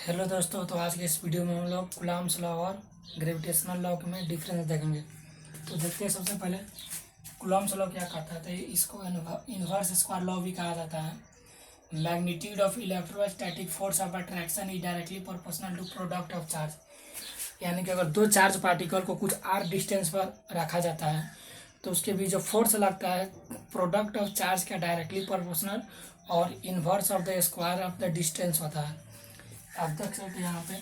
Hello दोस्तों, तो आज के इस वीडियो में हम लोग कूलॉम्स लॉ और ग्रेविटेशनल लॉ में डिफरेंस देखेंगे। तो देखते हैं सबसे पहले कूलॉम्स लॉ क्या कहता है। तो इसको इनवर्स स्क्वायर लॉ भी कहा जाता है। Magnitude of electrostatic force of attraction is directly proportional to product of charge. यानी कि अगर दो चार्ज पार्टिकल को कुछ आर डिस्टेंस पर रखा जाता है तो उसके बीच जो फोर्स लगता है प्रोडक्ट ऑफ चार्ज का डायरेक्टली प्रोपोर्शनल और inverse of the square of the distance होता है। आप देख सकते हैं यहाँ पे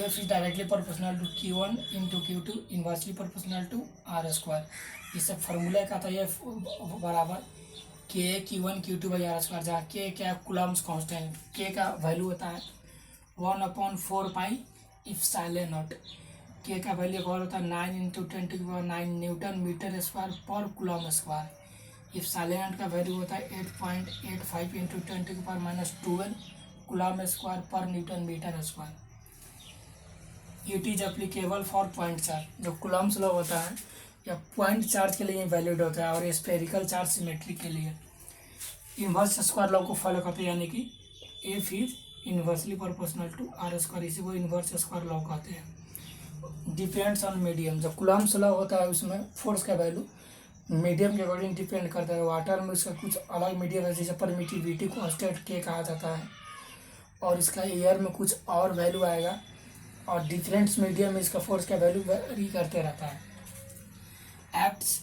F is directly proportional to Q1 into Q2 inversely proportional to R square. इससे फार्मूला का था ये बराबर K Q1 Q2 by are square, जहाँ के क्या कूलम्स कांस्टेंट, के का वैल्यू होता है 1/4 पाई इप्सिलॉन नॉट। के का वैल्यू और होता है 9 इंटू 10⁹ न्यूटन मीटर स्क्वायर पर कूलम स्क्वायर। इप्सिलॉन नॉट का वैल्यू होता है 8.85 इंटू 10⁻12 कूलम स्क्वायर पर newton metre square. It is applicable for point charge. जो कूलम्स लॉ होता है या पॉइंट चार्ज के लिए वैलिड होता है और स्फेरिकल चार्ज सिमेट्रिक के लिए इन्वर्स स्क्वायर लॉ को फॉलो करते हैं, यानी कि F is inversely proportional to R square, इसी को इन्वर्स स्क्वायर लॉ कहते हैं। Depends on medium. जो कूलम्स लॉ होता है उसमें फोर्स का वैल्यू मीडियम के अकॉर्डिंग डिपेंड करता है। वाटर में उसका कुछ अलग मीडियम है, जैसे परमिटिविटी कांस्टेंट के कहा जाता है, और इसका एयर में कुछ और वैल्यू आएगा, और डिफरेंट मीडियम में इसका फोर्स का वैल्यू वेरी करते रहता है। एक्ट्स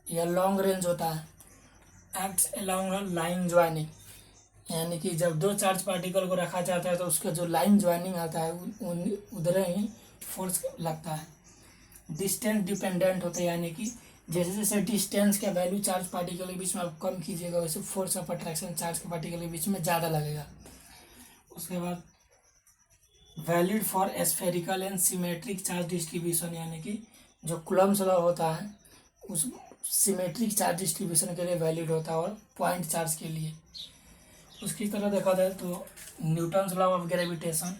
या लॉन्ग रेंज होता है, एक्ट्स अलोंग लाइन ज्वाइनिंग, यानी कि जब दो चार्ज पार्टिकल को रखा जाता है तो उसका जो लाइन ज्वाइनिंग आता है उधर ही फोर्स लगता है। डिस्टेंस डिपेंडेंट होता है, यानी कि जैसे जैसे डिस्टेंस का वैल्यू चार्ज पार्टिकल के बीच में आप कम कीजिएगा वैसे फोर्स ऑफ अट्रैक्शन चार्ज के पार्टिकल के बीच में ज़्यादा लगेगा। उसके बाद valid for spherical and symmetric charge distribution, यानी कि जो कूलम्स लॉ होता है उस सिमेट्रिक चार्ज डिस्ट्रीब्यूशन के लिए वैलिड होता है और पॉइंट चार्ज के लिए। उसकी तरह देखा जाए तो Newton's law of gravitation,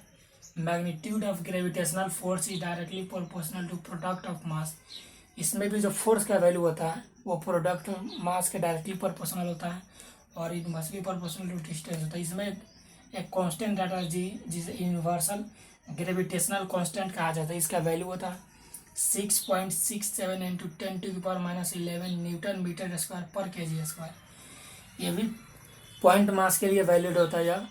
magnitude of gravitational force is directly proportional to product of mass. इसमें भी जो फोर्स का वैल्यू होता है वो प्रोडक्ट मास के डायरेक्टली प्रोपोर्शनल होता है और इनवर्सली प्रोपोर्शनल टू डिस्टेंस होता है। इसमें एक कांस्टेंट डाटा है जिसे यूनिवर्सल ग्रेविटेशनल कांस्टेंट कहा जाता है। इसका वैल्यू होता है 6.67 इंटू 10⁻11 न्यूटन मीटर स्क्वायर पर kg स्क्वायर। ये भी पॉइंट मास के लिए वैलिड होता है, या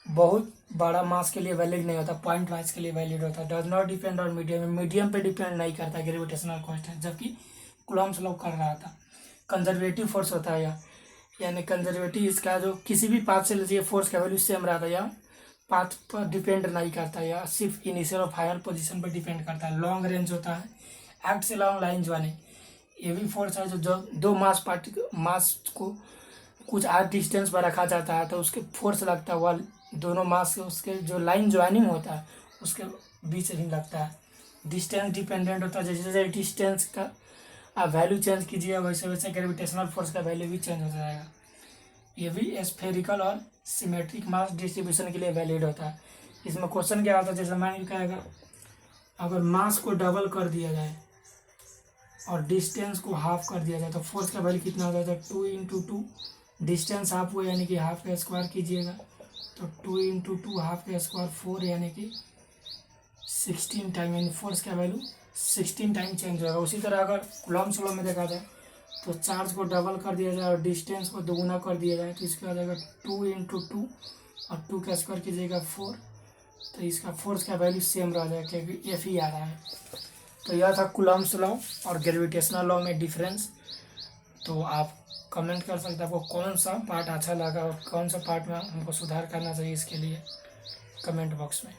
बहुत बड़ा मास के लिए वैलिड नहीं होता, पॉइंट मास के लिए वैलिड होता है। Does not depend on medium, medium पे डिपेंड नहीं करता ग्रेविटेशनल कांस्टेंट, जबकि कूलम्स लॉ कर रहा था। कंजर्वेटिव फोर्स होता है, यानी कंजर्वेटिव इसका जो किसी भी पाथ से लीजिए फोर्स का वैल्यू सेम रहता है, या पाथ पर डिपेंड नहीं करता, या सिर्फ इनिशियल और फाइनल पोजीशन पर डिपेंड करता है। लॉन्ग रेंज होता है, एक्ट से लॉन्ग लाइन ज्वाइनिंग, ये भी फोर्स है जो दो मास को कुछ आर डिस्टेंस पर रखा जाता है तो उसके फोर्स लगता है, वह दोनों मास के उसके जो लाइन ज्वाइनिंग होता है उसके बीच ही लगता है। डिस्टेंस डिपेंडेंट होता है, जैसे जैसे डिस्टेंस का आप वैल्यू चेंज कीजिएगा वैसे वैसे ग्रेविटेशनल फोर्स का वैल्यू भी चेंज हो जाएगा। ये भी स्फेरिकल और सिमेट्रिक मास डिस्ट्रीब्यूशन के लिए वैलिड होता है। इसमें क्वेश्चन क्या होता है, जैसे मान लीजिए अगर मास को डबल कर दिया जाए और डिस्टेंस को हाफ कर दिया जाए तो फोर्स का वैल्यू कितना हो जाता है 2 इंटू 2, डिस्टेंस हाफ हुआ यानी कि हाफ का स्क्वायर कीजिएगा तो 2 इंटू 2 हाफ का स्क्वायर 4 यानी कि 16 टाइम, यानी फोर्स का वैल्यू 16 टाइम चेंज होगा। उसी तरह अगर कूलम्स लॉ में देखा जाए तो चार्ज को डबल कर दिया जाए और डिस्टेंस को दोगुना कर दिया जाए तो इसका आ जाएगा 2 इंटू 2 और 2 का स्क्वायर कीजिएगा 4, तो इसका फोर्स का वैल्यू सेम रह जाएगा क्योंकि एफ ही आ रहा है। तो यह था कूलम्स लॉ और ग्रेविटेशनल लॉ में डिफरेंस। तो आप कमेंट कर सकते हैं आपको कौन सा पार्ट अच्छा लगा और कौन सा पार्ट में हमको सुधार करना चाहिए, इसके लिए कमेंट बॉक्स में।